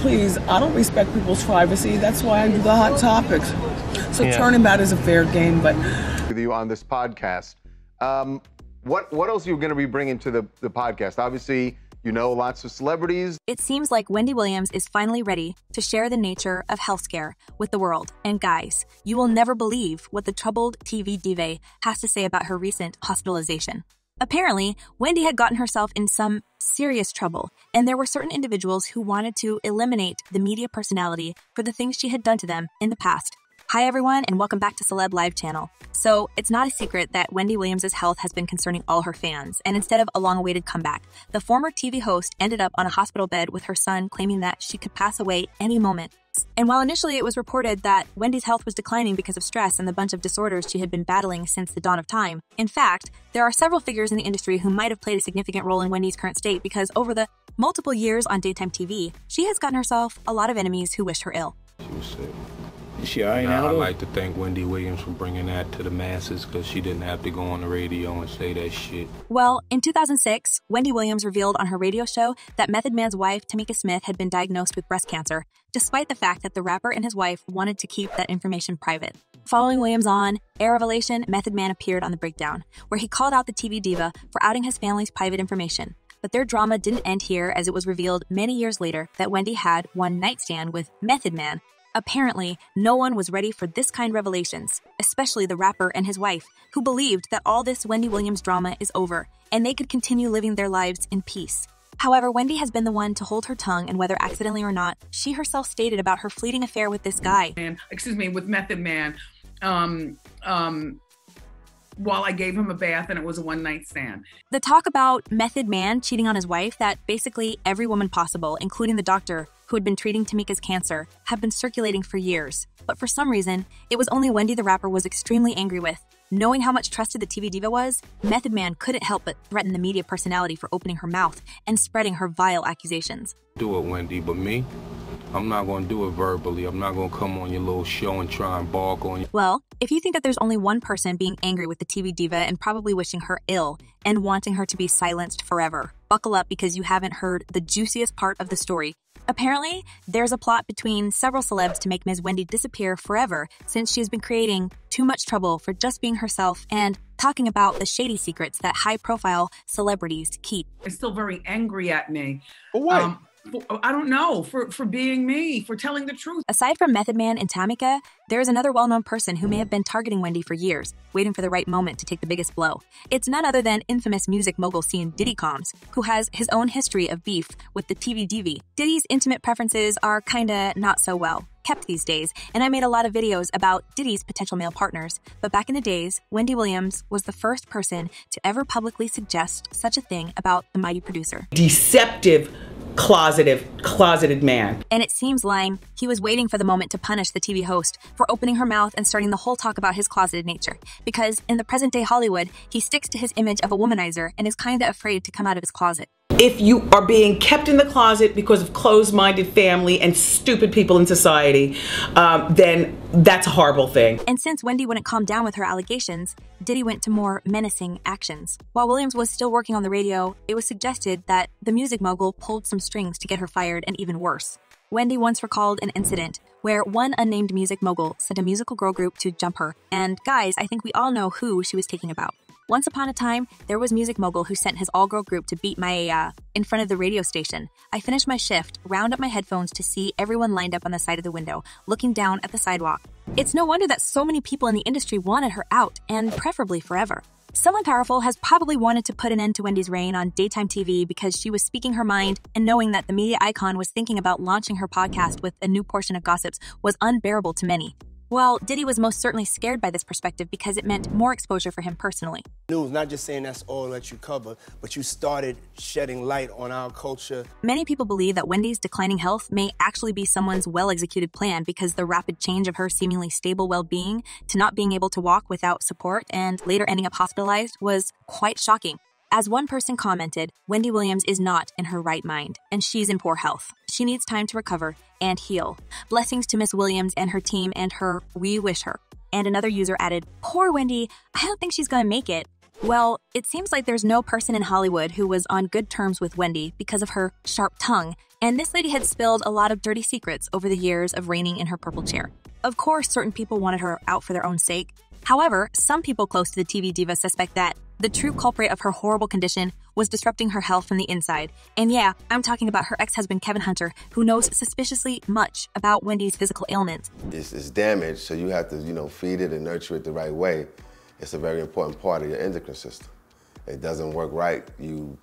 please, I don't respect people's privacy. That's why I do the hot topics. So turnabout is a fair game, but... With you on this podcast. What else are you going to be bringing to the podcast? Obviously, you know lots of celebrities. It seems like Wendy Williams is finally ready to share the nature of healthcare with the world. And guys, you will never believe what the troubled TV diva has to say about her recent hospitalization. Apparently, Wendy had gotten herself in some serious trouble, and there were certain individuals who wanted to eliminate the media personality for the things she had done to them in the past. Hi everyone, and welcome back to Celeb Live Channel. So, it's not a secret that Wendy Williams' health has been concerning all her fans, and instead of a long-awaited comeback, the former TV host ended up on a hospital bed with her son, claiming that she could pass away any moment. And while initially it was reported that Wendy's health was declining because of stress and the bunch of disorders she had been battling since the dawn of time, in fact, there are several figures in the industry who might have played a significant role in Wendy's current state because over the multiple years on daytime TV, she has gotten herself a lot of enemies who wish her ill. She was sick. Is she all right now? I'd like to thank Wendy Williams for bringing that to the masses because she didn't have to go on the radio and say that shit. Well, in 2006, Wendy Williams revealed on her radio show that Method Man's wife, Tamika Smith, had been diagnosed with breast cancer, despite the fact that the rapper and his wife wanted to keep that information private. Following Williams on Air Revelation, Method Man appeared on The Breakdown, where he called out the TV diva for outing his family's private information. But their drama didn't end here, as it was revealed many years later that Wendy had one night stand with Method Man. Apparently, no one was ready for this kind of revelations, especially the rapper and his wife, who believed that all this Wendy Williams drama is over, and they could continue living their lives in peace. However, Wendy has been the one to hold her tongue, and whether accidentally or not, she herself stated about her fleeting affair with this guy. With Method Man, while I gave him a bath and it was a one-night stand. The talk about Method Man cheating on his wife that basically every woman possible, including the doctor who had been treating Tamika's cancer, have been circulating for years. But for some reason, it was only Wendy the rapper was extremely angry with. Knowing how much trusted the TV diva was, Method Man couldn't help but threaten the media personality for opening her mouth and spreading her vile accusations. Do it, Wendy, but me? I'm not going to do it verbally. I'm not going to come on your little show and try and bark on you. Well, if you think that there's only one person being angry with the TV diva and probably wishing her ill and wanting her to be silenced forever, buckle up because you haven't heard the juiciest part of the story. Apparently, there's a plot between several celebs to make Ms. Wendy disappear forever since she has been creating too much trouble for just being herself and talking about the shady secrets that high-profile celebrities keep. They're still very angry at me. For what? I don't know, for being me, for telling the truth. Aside from Method Man and Tamika, there is another well-known person who may have been targeting Wendy for years, waiting for the right moment to take the biggest blow. It's none other than infamous music mogul scene Diddy Combs, who has his own history of beef with the TV diva. Diddy's intimate preferences are kinda not so well kept these days, and I made a lot of videos about Diddy's potential male partners. But back in the days, Wendy Williams was the first person to ever publicly suggest such a thing about the mighty producer. Deceptive, closeted man. And it seems lying. He was waiting for the moment to punish the TV host for opening her mouth and starting the whole talk about his closeted nature. Because in the present day Hollywood, he sticks to his image of a womanizer and is kinda afraid to come out of his closet. If you are being kept in the closet because of closed-minded family and stupid people in society, then that's a horrible thing. And since Wendy wouldn't calm down with her allegations, Diddy went to more menacing actions. While Williams was still working on the radio, it was suggested that the music mogul pulled some strings to get her fired, and even worse. Wendy once recalled an incident where one unnamed music mogul sent a musical girl group to jump her, and guys, I think we all know who she was talking about. Once upon a time, there was music mogul who sent his all-girl group to beat my, in front of the radio station. I finished my shift, round up my headphones to see everyone lined up on the side of the window, looking down at the sidewalk. It's no wonder that so many people in the industry wanted her out, and preferably forever. Someone powerful has probably wanted to put an end to Wendy's reign on daytime TV because she was speaking her mind, and knowing that the media icon was thinking about launching her podcast with a new portion of gossips was unbearable to many. Well, Diddy was most certainly scared by this perspective because it meant more exposure for him personally. News, not just saying that's all that you cover, but you started shedding light on our culture. Many people believe that Wendy's declining health may actually be someone's well-executed plan because the rapid change of her seemingly stable well-being to not being able to walk without support and later ending up hospitalized was quite shocking. As one person commented, Wendy Williams is not in her right mind, and she's in poor health. She needs time to recover and heal. Blessings to Miss Williams and her team and her, we wish her. And another user added, poor Wendy, I don't think she's gonna make it. Well, it seems like there's no person in Hollywood who was on good terms with Wendy because of her sharp tongue, and this lady had spilled a lot of dirty secrets over the years of reigning in her purple chair. Of course, certain people wanted her out for their own sake. However, some people close to the TV diva suspect that the true culprit of her horrible condition was disrupting her health from the inside. And yeah, I'm talking about her ex-husband, Kevin Hunter, who knows suspiciously much about Wendy's physical ailments. It's damaged, so you have to, feed it and nurture it the right way. It's a very important part of your endocrine system. It doesn't work right, you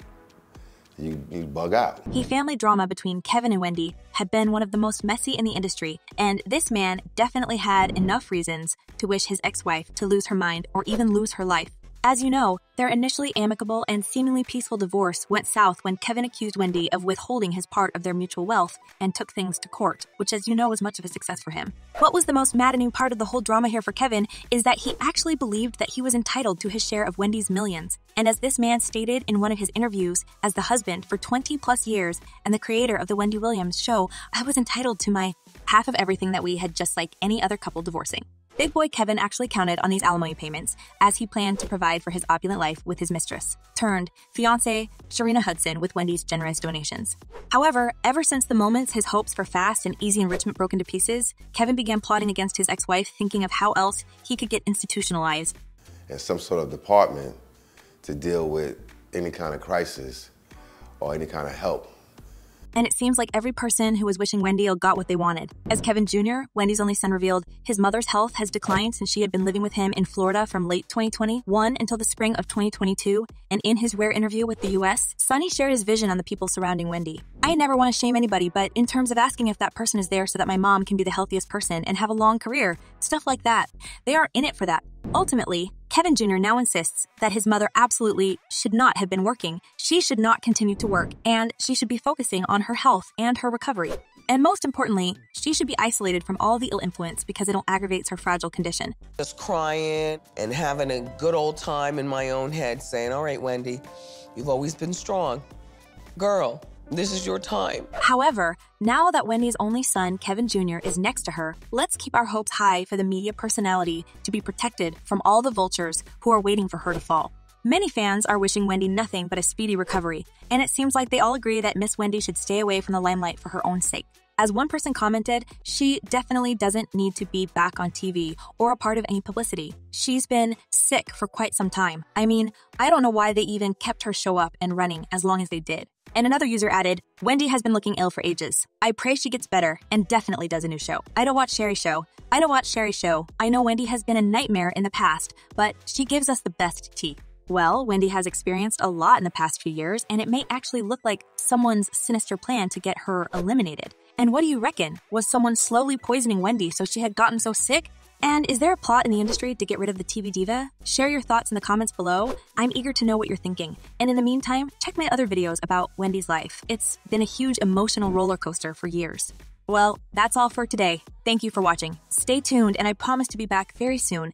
bug out. The family drama between Kevin and Wendy had been one of the most messy in the industry, and this man definitely had enough reasons to wish his ex-wife to lose her mind or even lose her life. As you know, their initially amicable and seemingly peaceful divorce went south when Kevin accused Wendy of withholding his part of their mutual wealth and took things to court, which, as you know, was much of a success for him. What was the most maddening part of the whole drama here for Kevin is that he actually believed that he was entitled to his share of Wendy's millions. And as this man stated in one of his interviews, as the husband for 20 plus years and the creator of the Wendy Williams show, I was entitled to my half of everything that we had, just like any other couple divorcing. Big boy Kevin actually counted on these alimony payments as he planned to provide for his opulent life with his mistress, turned fiancée Sharina Hudson, with Wendy's generous donations. However, ever since the moments his hopes for fast and easy enrichment broke into pieces, Kevin began plotting against his ex-wife, thinking of how else he could get institutionalized. And some sort of department to deal with any kind of crisis or any kind of help. And it seems like every person who was wishing Wendy ill got what they wanted. As Kevin Jr., Wendy's only son, revealed, his mother's health has declined since she had been living with him in Florida from late 2021 until the spring of 2022. And in his rare interview with the U.S., Sonny shared his vision on the people surrounding Wendy. I never want to shame anybody, but in terms of asking if that person is there so that my mom can be the healthiest person and have a long career, stuff like that, they aren't in it for that. Ultimately, Kevin Jr. now insists that his mother absolutely should not have been working. She should not continue to work, and she should be focusing on her health and her recovery. And most importantly, she should be isolated from all the ill influence because it aggravates her fragile condition. Just crying and having a good old time in my own head, saying, all right, Wendy, you've always been strong. Girl, this is your time. However, now that Wendy's only son, Kevin Jr., is next to her, let's keep our hopes high for the media personality to be protected from all the vultures who are waiting for her to fall. Many fans are wishing Wendy nothing but a speedy recovery, and it seems like they all agree that Miss Wendy should stay away from the limelight for her own sake. As one person commented, she definitely doesn't need to be back on TV or a part of any publicity. She's been sick for quite some time. I mean, I don't know why they even kept her show up and running as long as they did. And another user added, Wendy has been looking ill for ages. I pray she gets better and definitely does a new show. I don't watch Sherry's show. I know Wendy has been a nightmare in the past, but she gives us the best tea. Well, Wendy has experienced a lot in the past few years, and it may actually look like someone's sinister plan to get her eliminated. And what do you reckon? Was someone slowly poisoning Wendy so she had gotten so sick? And is there a plot in the industry to get rid of the TV diva? Share your thoughts in the comments below. I'm eager to know what you're thinking. And in the meantime, check my other videos about Wendy's life. It's been a huge emotional roller coaster for years. Well, that's all for today. Thank you for watching. Stay tuned, and I promise to be back very soon